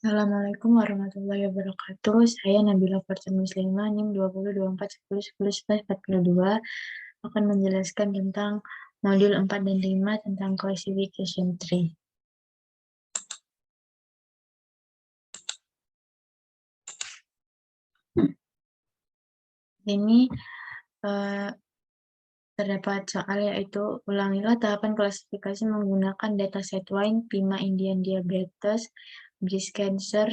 Assalamualaikum warahmatullahi wabarakatuh. Saya Nabila Fajar Muslimah, NIM 2024101142 akan menjelaskan tentang modul 4 dan 5 tentang classification tree. Ini terdapat soal yaitu ulangilah tahapan klasifikasi menggunakan dataset wine, PIMA Indian diabetes, breast cancer.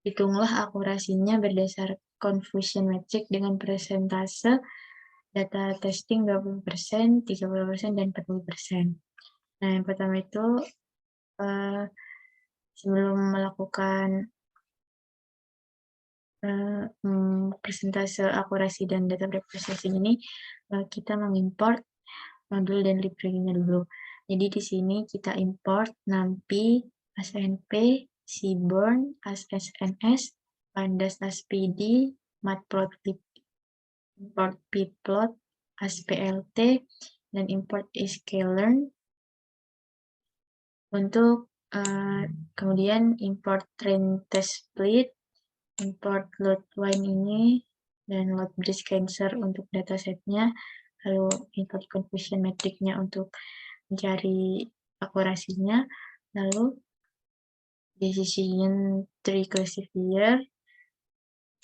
Hitunglah akurasinya berdasar confusion metric dengan persentase data testing 20%, 30%, dan 40%. Nah, yang pertama itu sebelum melakukan persentase akurasi dan data preprocessing ini, kita mengimport modul dan library-nya dulu. Jadi di sini kita import NumPy, ASNP, Seaborn, ASNS, Pandas ASPD, Matplotlib, import Pplot, ASPLT, dan import sklearn. Untuk kemudian import train test split, import load wine ini, dan load breast cancer untuk datasetnya, lalu import confusion metric-nya untuk mencari akurasinya, lalu decision tree classifier,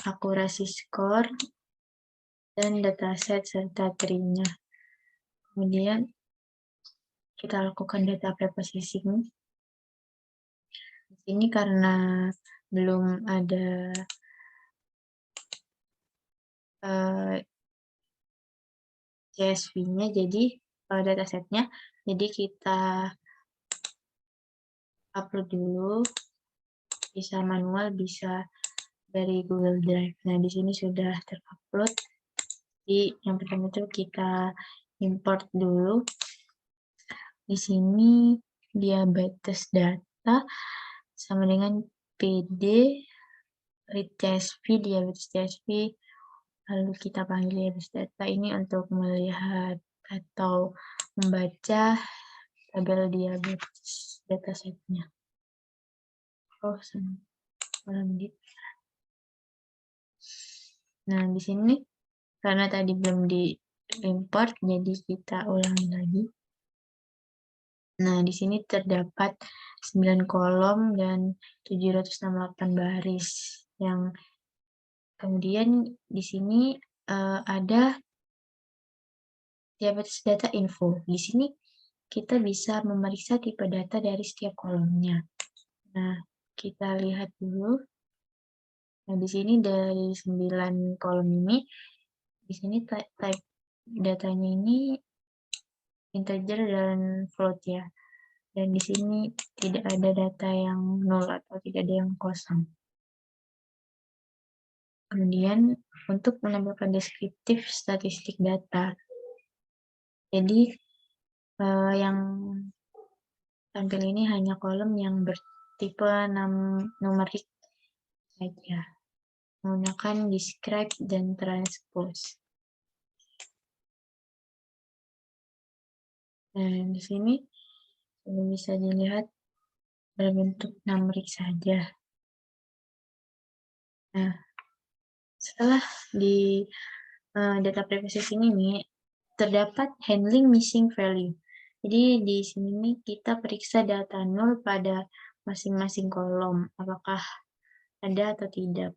akurasi score, dan dataset serta tree-nya. Kemudian kita lakukan data preprocessing. Di sini karena belum ada CSV-nya, jadi datasetnya, jadi kita upload dulu, bisa manual, bisa dari Google Drive. Nah, di sini sudah terupload. Jadi yang pertama itu kita import dulu. Di sini diabetes data sama dengan PD, read CSV, diabetes CSV, lalu kita panggil diabetes data ini untuk melihat atau membaca tabel diabetes datasetnya. Oh, menit. Nah, di sini karena tadi belum di import, jadi kita ulangi lagi. Nah, di sini terdapat 9 kolom dan 768 baris. Yang kemudian di sini ada diabetes data info. Di sini kita bisa memeriksa tipe data dari setiap kolomnya. Nah, kita lihat dulu. Nah, di sini dari 9 kolom ini, di sini type datanya ini integer dan float ya. Dan di sini tidak ada data yang nol atau tidak ada yang kosong. Kemudian untuk menambahkan deskriptif statistik data. Jadi yang tampil ini hanya kolom yang bertipe numerik saja. Menggunakan describe dan transpose. Nah, di sini bisa dilihat berbentuk numerik saja. Nah, setelah di data preprocessing ini terdapat handling missing value. Jadi di sini kita periksa data nol pada masing-masing kolom, apakah ada atau tidak.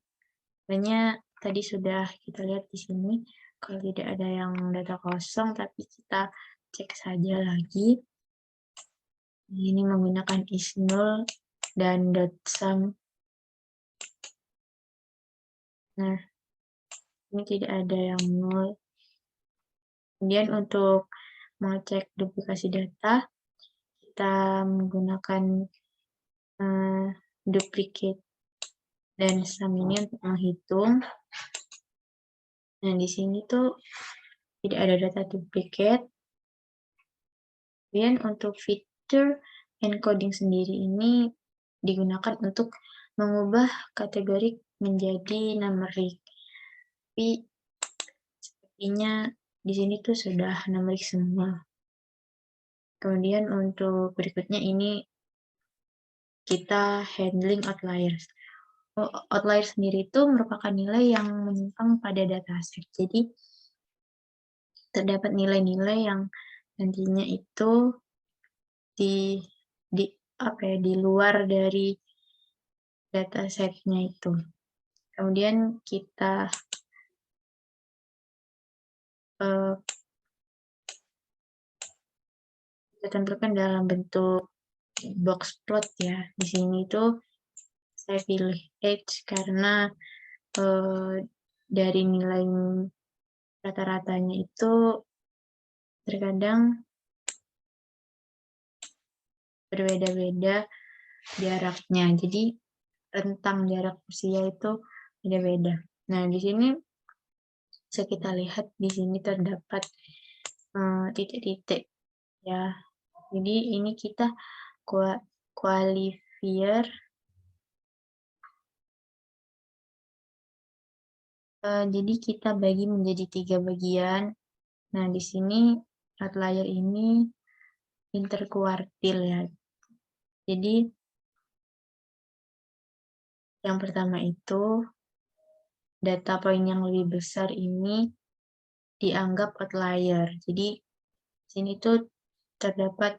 Sebenarnya tadi sudah kita lihat di sini, kalau tidak ada yang data kosong, tapi kita cek saja lagi. Ini menggunakan is0 dan .sum. Nah, ini tidak ada yang nol. Kemudian untuk mengecek duplikasi data, kita menggunakan duplicate dan sum ini untuk menghitung. Nah, di sini tuh tidak ada data duplicate. Kemudian untuk fitur encoding sendiri ini digunakan untuk mengubah kategori menjadi numerik. Tapi sepertinya di sini tuh sudah numerik semua. Kemudian untuk berikutnya ini kita handling outliers. Outlier sendiri itu merupakan nilai yang menyimpang pada dataset. Jadi terdapat nilai-nilai yang nantinya itu di di luar dari datasetnya itu. Kemudian kita tentukan dalam bentuk box plot ya. Di sini itu saya pilih H karena dari nilai rata-ratanya itu terkadang berbeda-beda jaraknya. Jadi rentang jarak usia itu beda-beda. Nah, di sini bisa kita lihat di sini terdapat titik-titik ya. Jadi ini kita qualifier. Jadi kita bagi menjadi 3 bagian. Nah, di sini outlier ini interkuartil ya. Jadi yang pertama itu data poin yang lebih besar ini dianggap outlier. Jadi sini tuh terdapat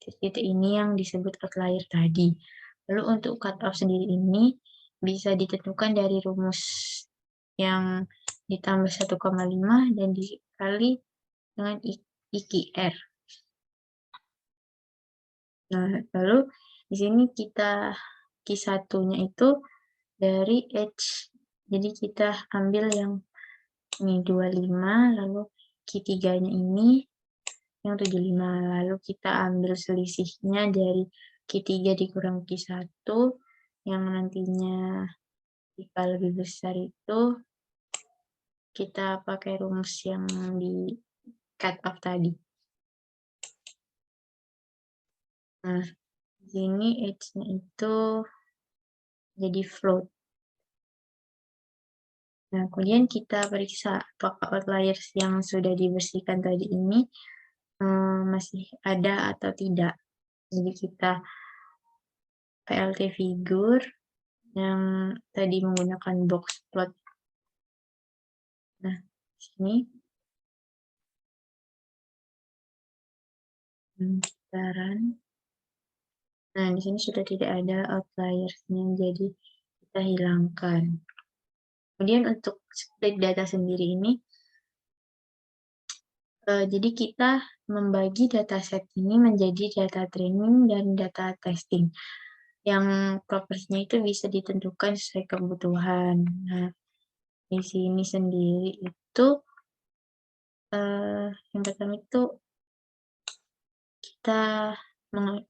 titik-titik ini yang disebut outlier tadi. Lalu untuk cutoff sendiri ini bisa ditentukan dari rumus yang ditambah 1,5 dan dikali dengan IQR. Nah, lalu di sini kita Q1-nya itu dari H. Jadi kita ambil yang ini 25, lalu Q3-nya ini yang 75. Lalu kita ambil selisihnya dari Q3 dikurang Q1 yang nantinya jika lebih besar itu kita pakai rumus yang di cut off tadi. Nah, di sini H-nya itu jadi float. Nah, kemudian kita periksa apakah outliers yang sudah dibersihkan tadi ini masih ada atau tidak. Jadi kita PLT figure yang tadi menggunakan box plot. Nah, di sini kita run. Nah, di sini sudah tidak ada outliersnya, jadi kita hilangkan. Kemudian untuk split data sendiri ini, jadi kita membagi dataset ini menjadi data training dan data testing. Yang propertinya itu bisa ditentukan sesuai kebutuhan. Nah, di sini sendiri itu yang pertama itu kita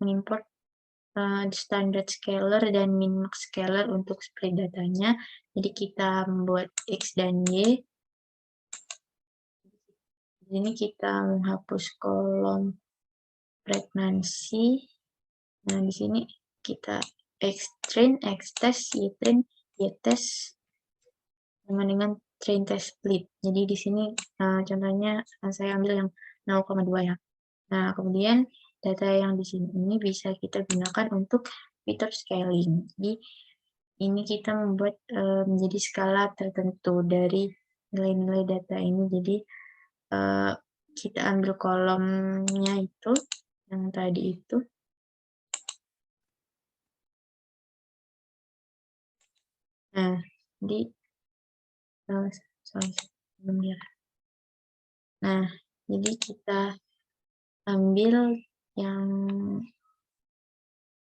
mengimport standard scalar dan min-max scalar untuk split datanya. Jadi kita membuat X dan Y. Di sini kita menghapus kolom pregnancy. Nah, di sini kita X-train, X-test, Y-train, Y-test sama dengan train test split. Jadi di sini contohnya saya ambil yang 0,2 ya. Nah, kemudian data yang di sini ini bisa kita gunakan untuk fitur scaling. Jadi ini kita membuat menjadi skala tertentu dari nilai-nilai data ini. Jadi kita ambil kolomnya itu yang tadi itu. Nah, jadi Nah, jadi kita ambil yang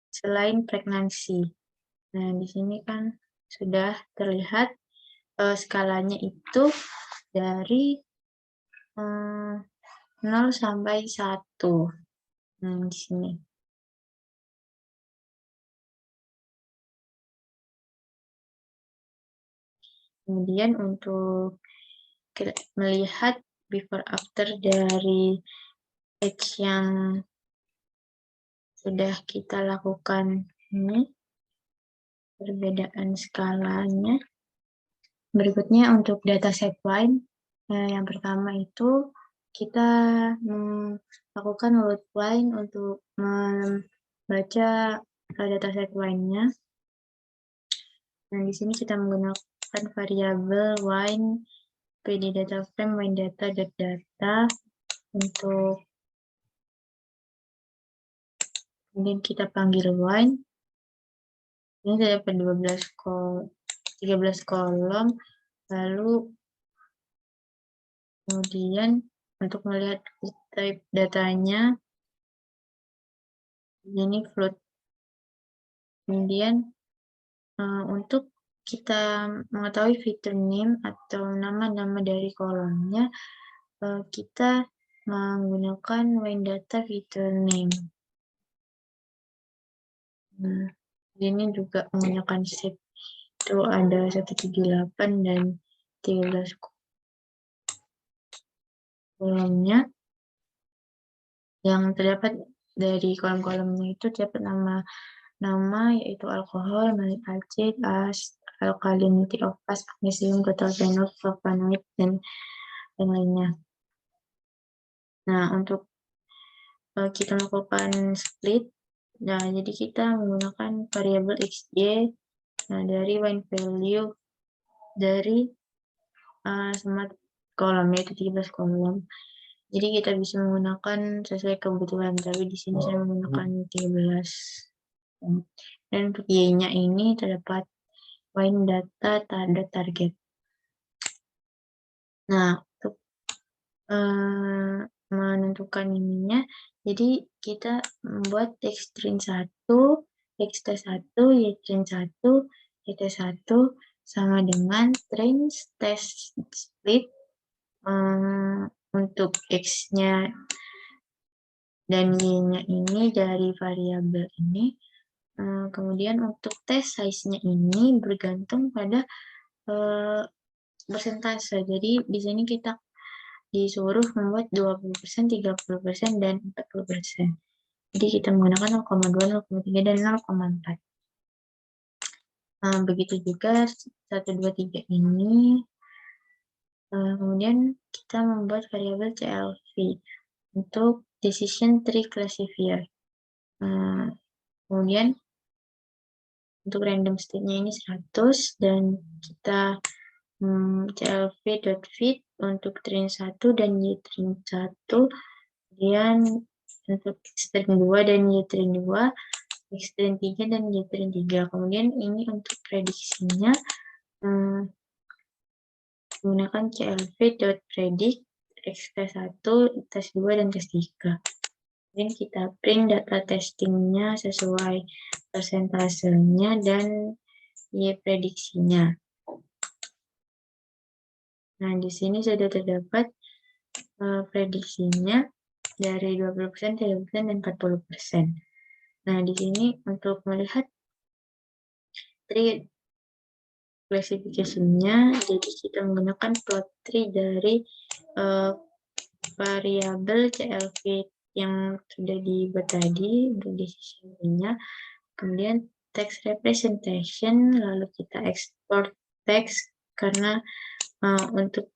selain pregnancy. Nah, di sini kan sudah terlihat skalanya itu dari 0 sampai 1. Nah, di sini. Kemudian untuk melihat before after dari age yang sudah kita lakukan ini, perbedaan skalanya. Berikutnya untuk dataset line, yang pertama itu kita melakukan load line untuk membaca dataset lainnya. Nah, di sini kita menggunakan variabel wine pd data frame wine data untuk kemudian kita panggil wine. Ini dapat 13 kolom, lalu kemudian untuk melihat type datanya ini float. Kemudian untuk kita mengetahui fitur name atau nama-nama dari kolomnya, kita menggunakan wine data fitur name. Nah, ini juga menggunakan set itu ada 178 dan 13 kolomnya. Yang terdapat dari kolom-kolomnya itu terdapat nama yaitu alkohol, malic acid, alkalinity of fast, magnesium, total phenol, flavonoid, dan lainnya. Nah, untuk kita melakukan split, nah jadi kita menggunakan variabel xy dari wine value dari smart kolom yaitu 13 kolom. Jadi kita bisa menggunakan sesuai kebutuhan, tapi di sini saya menggunakan 13. Dan untuk y-nya ini terdapat wine data target. Nah, untuk menentukan ininya, jadi kita membuat xstring 1, xt1, ytrin1, gt1 sama dengan train test split untuk x-nya dan y-nya ini dari variabel ini. Kemudian untuk test size-nya ini bergantung pada persentase. Jadi di sini kita disuruh membuat 20%, 30%, dan 40%. Jadi kita menggunakan 0,2, 0,3, dan 0,4. Begitu juga 1, 2, 3 ini. Kemudian kita membuat variabel CLV untuk decision tree classifier. Kemudian untuk random state-nya ini 100 dan kita clv.fit untuk train 1 dan ytrain 1, kemudian untuk xtrain 2 dan ytrain 2, xtrain 3 dan ytrain 3. Kemudian ini untuk prediksinya menggunakan clv.predict xt1, tes 2, dan tes 3. Kemudian kita print data testingnya sesuai persentasenya dan y prediksinya. Nah, di sini sudah terdapat prediksinya dari 20%, 30%, dan 40%. Nah, di sini untuk melihat tree classification-nya, jadi kita menggunakan plot tree dari variabel CLV yang sudah dibuat tadi untuk decision tree-nya. Kemudian text representation, lalu kita export text karena untuk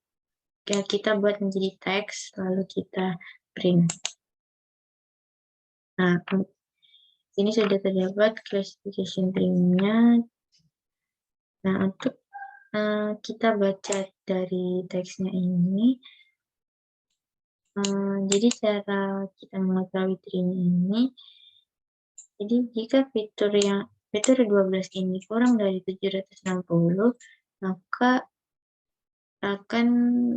kita buat menjadi teks, lalu kita print. Nah, ini sudah terdapat classification tree-nya. Nah, untuk kita baca dari teksnya ini, jadi cara kita mengetahui tree-nya ini, jadi jika fitur 12 ini kurang dari 760, maka akan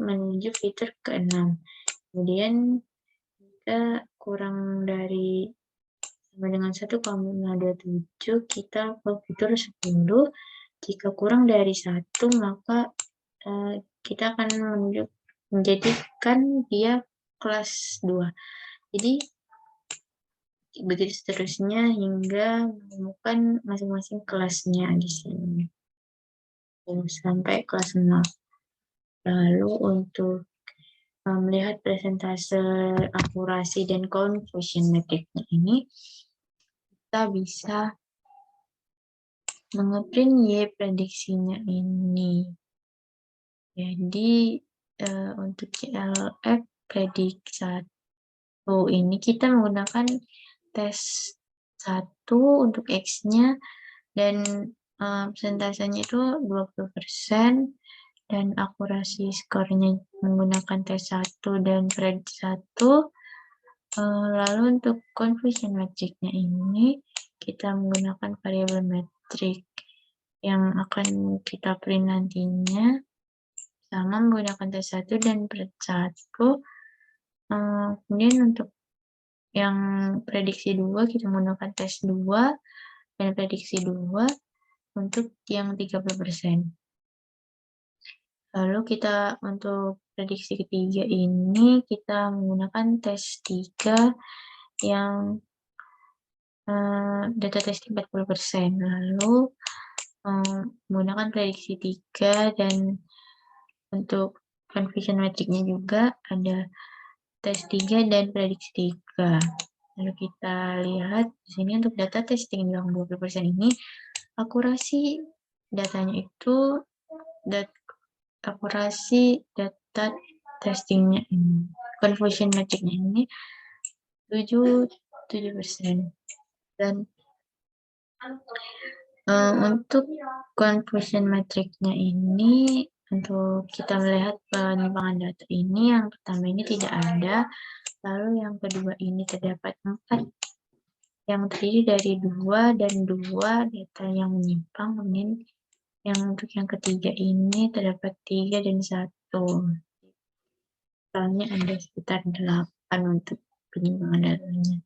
menuju fitur ke-6. Kemudian jika kurang dari sama dengan 1,27, kita ke fitur 10. Jika kurang dari 1, maka kita akan menjadikan dia kelas 2. Jadi begitu seterusnya hingga menemukan masing-masing kelasnya di sini sampai kelas 0. Lalu untuk melihat presentase akurasi dan confusion metricnya ini, kita bisa nge-print y prediksinya ini. Jadi untuk CLF predik 1 ini kita menggunakan tes 1 untuk X-nya, dan persentasenya itu 20%, dan akurasi skornya menggunakan tes 1 dan prediksi 1. Lalu untuk confusion metric-nya ini, kita menggunakan variabel metrik yang akan kita print nantinya, sama menggunakan tes 1 dan pred 1. Kemudian untuk yang prediksi 2, kita menggunakan tes 2 dan prediksi 2 untuk yang 30%. Lalu kita untuk prediksi ketiga ini, kita menggunakan tes 3 yang data testing 40%. Lalu menggunakan prediksi 3, dan untuk confusion metric-nya juga ada tes 3 dan prediksi 3. Lalu kita lihat di sini untuk data testing yang 20% ini, akurasi datanya itu akurasi data testingnya ini, confusion metric-nya ini 7%. Dan untuk confusion metric-nya ini, untuk kita melihat penyimpangan data ini, yang pertama ini tidak ada, lalu yang kedua ini terdapat 4 yang terdiri dari 2 dan 2 data yang menyimpang, kemudian yang untuk yang ketiga ini terdapat 3 dan 1. Totalnya ada sekitar 8 untuk penyimpangan datanya.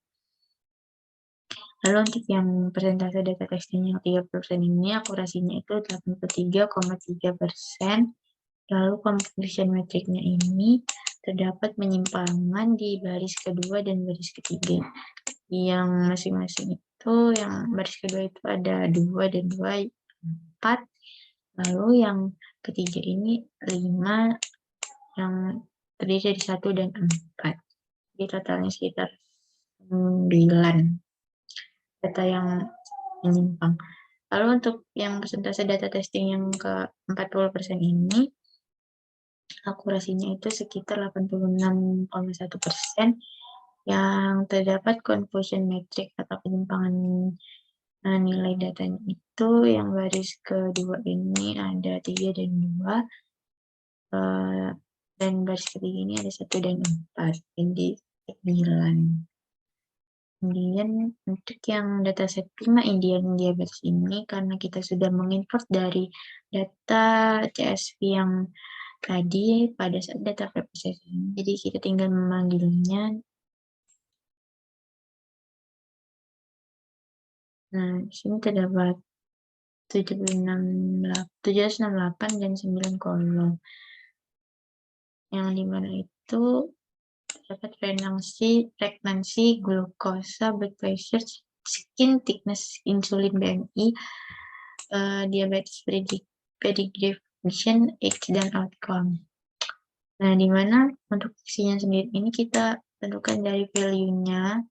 Lalu untuk yang persentase data testing yang 30% ini, akurasinya itu 83,3%. Lalu confusion metric-nya ini terdapat penyimpangan di baris kedua dan baris ketiga. Yang masing-masing itu, yang baris kedua itu ada 2 dan 2, 4. Lalu yang ketiga ini 5, yang terdiri dari 1 dan 4. Jadi totalnya sekitar 9 data yang menyimpang. Lalu untuk yang persentase data testing yang ke 40% ini, akurasinya itu sekitar 86,1%, yang terdapat confusion metric atau penyimpangan nilai datanya itu yang baris kedua ini ada 3 dan 2, dan baris ketiga ini ada 1 dan 4, jadi 9. Kemudian untuk yang dataset prima Indian diabetes ini, karena kita sudah mengimport dari data CSV yang tadi pada saat data preprocessing, jadi kita tinggal memanggilnya. Nah, di sini terdapat 768 dan 9 kolom, yang dimana itu terdapat pregnancy, glukosa, blood pressure, skin thickness, insulin BMI, diabetes pedigree function, age, dan outcome. Nah, dimana untuk fungsinya sendiri ini kita tentukan dari value-nya,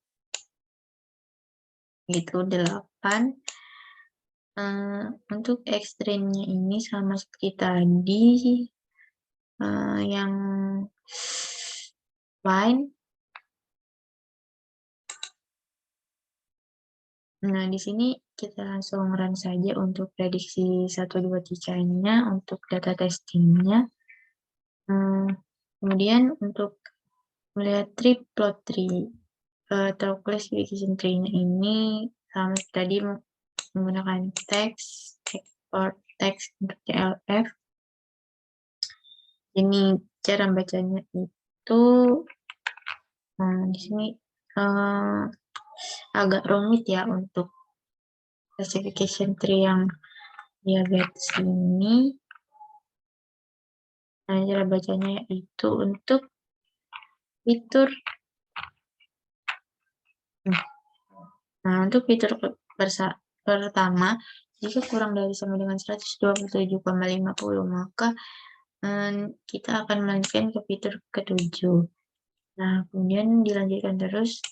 gitu 8. Untuk extreme-nya ini sama seperti tadi, yang line. Nah, di sini kita langsung run saja untuk prediksi 1, 2, 3-nya untuk data testingnya. Kemudian untuk melihat plot tree atau classification tree-nya ini sama tadi menggunakan teks, export teks untuk CLF. Ini cara bacanya itu di sini agak rumit ya untuk classification tree yang diabetes ini. Nah, cara bacanya itu untuk fitur. Nah, untuk fitur pertama, jika kurang dari sama dengan 127,50, maka kita akan melanjutkan ke fitur ke-7. Nah, kemudian dilanjutkan terus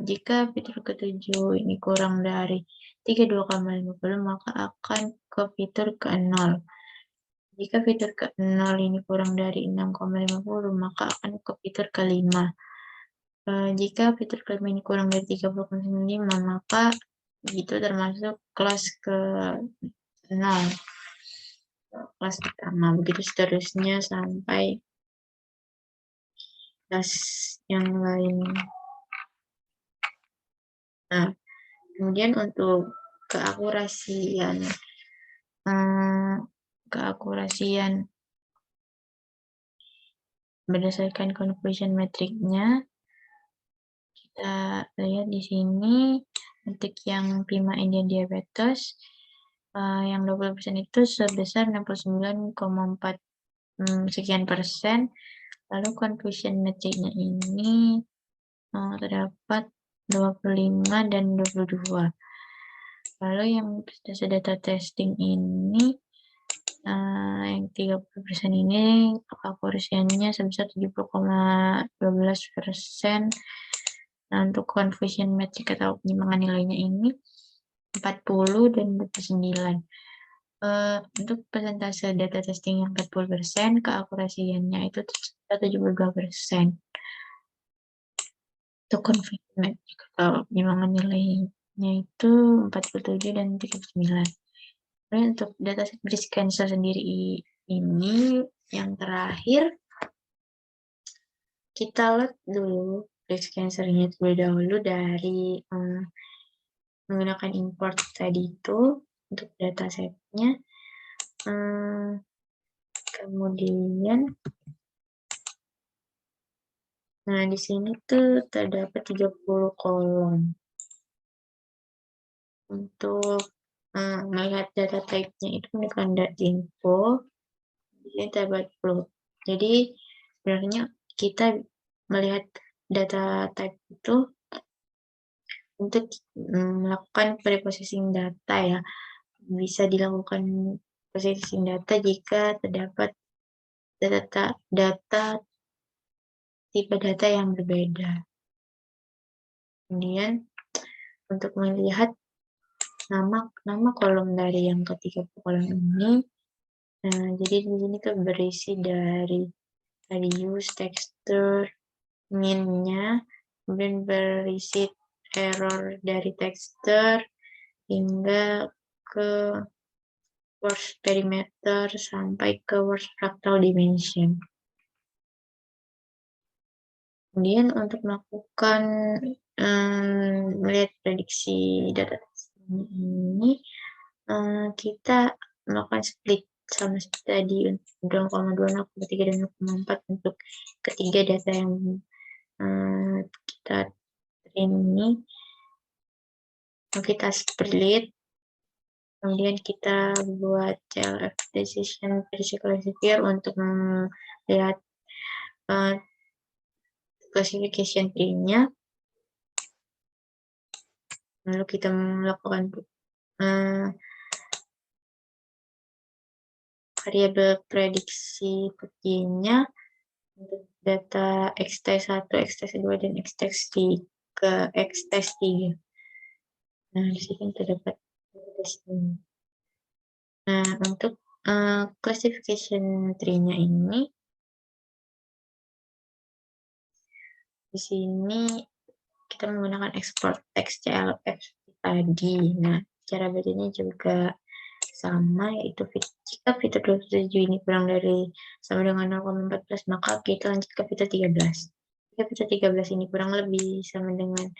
jika fitur ke-7 ini kurang dari 32,50, maka akan ke fitur ke-0. Jika fitur ke-0 ini kurang dari 6,50, maka akan ke fitur ke-5. Jika fitur klaim ini kurang dari 30,5, maka itu termasuk kelas ke-0, kelas pertama, begitu seterusnya sampai kelas yang lain. Nah, kemudian untuk keakurasian berdasarkan conversion metricnya, kita lihat di sini untuk yang Prima Indian Diabetes yang 20% itu sebesar 69,4 sekian persen. Lalu conversion metricnya ini terdapat 25 dan 22. Lalu yang data testing ini yang 30% ini akurasiannya sebesar 70,12%. Nah, untuk conversion metric atau penyimpangan nilainya ini 40 dan 29. Untuk persentase data testing yang 40%, keakurasiannya itu 72%. Untuk conversion metric atau penyimpangan nilainya itu 47 dan 39. Kemudian untuk data breast cancer sendiri ini yang terakhir, kita lihat dulu breast cancer-nya terlebih dahulu dari menggunakan import tadi itu untuk datasetnya. Kemudian, nah di sini tuh terdapat 30 kolom. Untuk melihat data type-nya itu menggunakan .info, di sini terdapat float. Jadi sebenarnya kita melihat data type itu untuk melakukan preprocessing data ya. Bisa dilakukan processing data jika terdapat tipe data yang berbeda. Kemudian untuk melihat nama kolom dari yang ketiga kolom ini, jadi di sini tuh berisi dari radius, texture, min-nya, kemudian berisi error dari texture hingga ke worst perimeter sampai ke worst fractal dimension. Kemudian untuk melakukan melihat prediksi data ini, kita melakukan split sama seperti tadi untuk 0,2, 0,3, dan 0,4 untuk ketiga data yang kita train ini. Kita split, kemudian kita buat CLF decision prediction classifier untuk melihat classification tree-nya. Lalu kita melakukan variabel prediksi begininya untuk data X-test1, X-test2, dan X-test3. Nah, di sini terdapat testing. Nah, untuk classification tree-nya ini, di sini kita menggunakan export text CLF tadi. Nah, cara bacanya juga sama, yaitu jika fitur 27 ini kurang dari sama dengan 0,14, maka kita lanjut ke fitur 13. Jika fitur 13 ini kurang dari sama dengan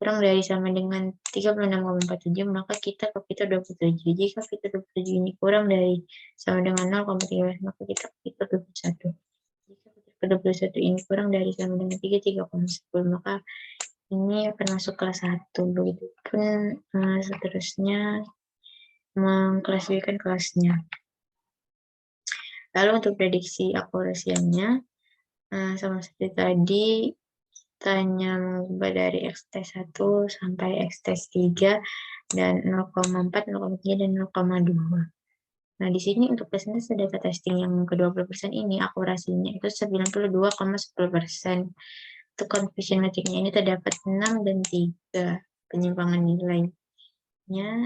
36,47, maka kita ke fitur 27. Jika fitur 27 ini kurang dari sama dengan 0,13, maka kita ke fitur 21. Jika fitur ke-21 ini kurang dari sama dengan 33,10, maka ini akan masuk kelas 1. Begitupun seterusnya mengklasifikasikan kelasnya. Lalu untuk prediksi akurasiannya, sama seperti tadi, kita hanya mengubah dari X-test1 sampai X-test3 dan 0,4, 0,3, dan 0,2. Nah, di sini untuk persentase data testing yang ke-20% ini, akurasinya itu 92,10%. Untuk confusion metricnya ini terdapat 6 dan 3 penyimpangan nilainya.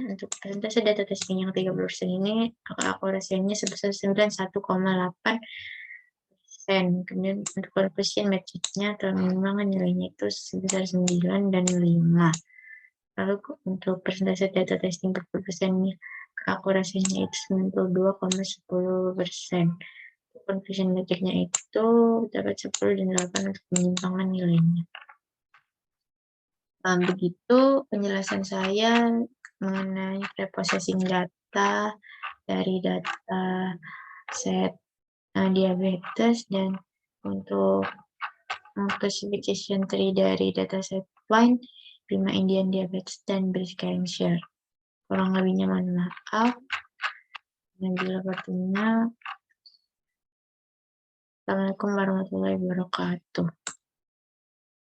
Untuk persentase data testing yang 30% ini, akurasinya sebesar 91,8%. Kemudian untuk coefficient matrixnya telah menimbulkan nilainya itu sebesar 9 dan 5. Lalu untuk persentase data testing per persennya, keakurasinya itu 92,10%. Coefficient matrixnya itu dapat 10 dan 8 untuk penyimpangan nilainya. Begitu penjelasan saya mengenai preprocessing data dari data set diabetes dan untuk classification tree dari dataset Wine, Prima Indian Diabetes, dan Brisk Share. Kurang lebihnya mohon maaf. Nabila Fatimah. Assalamualaikum warahmatullahi wabarakatuh.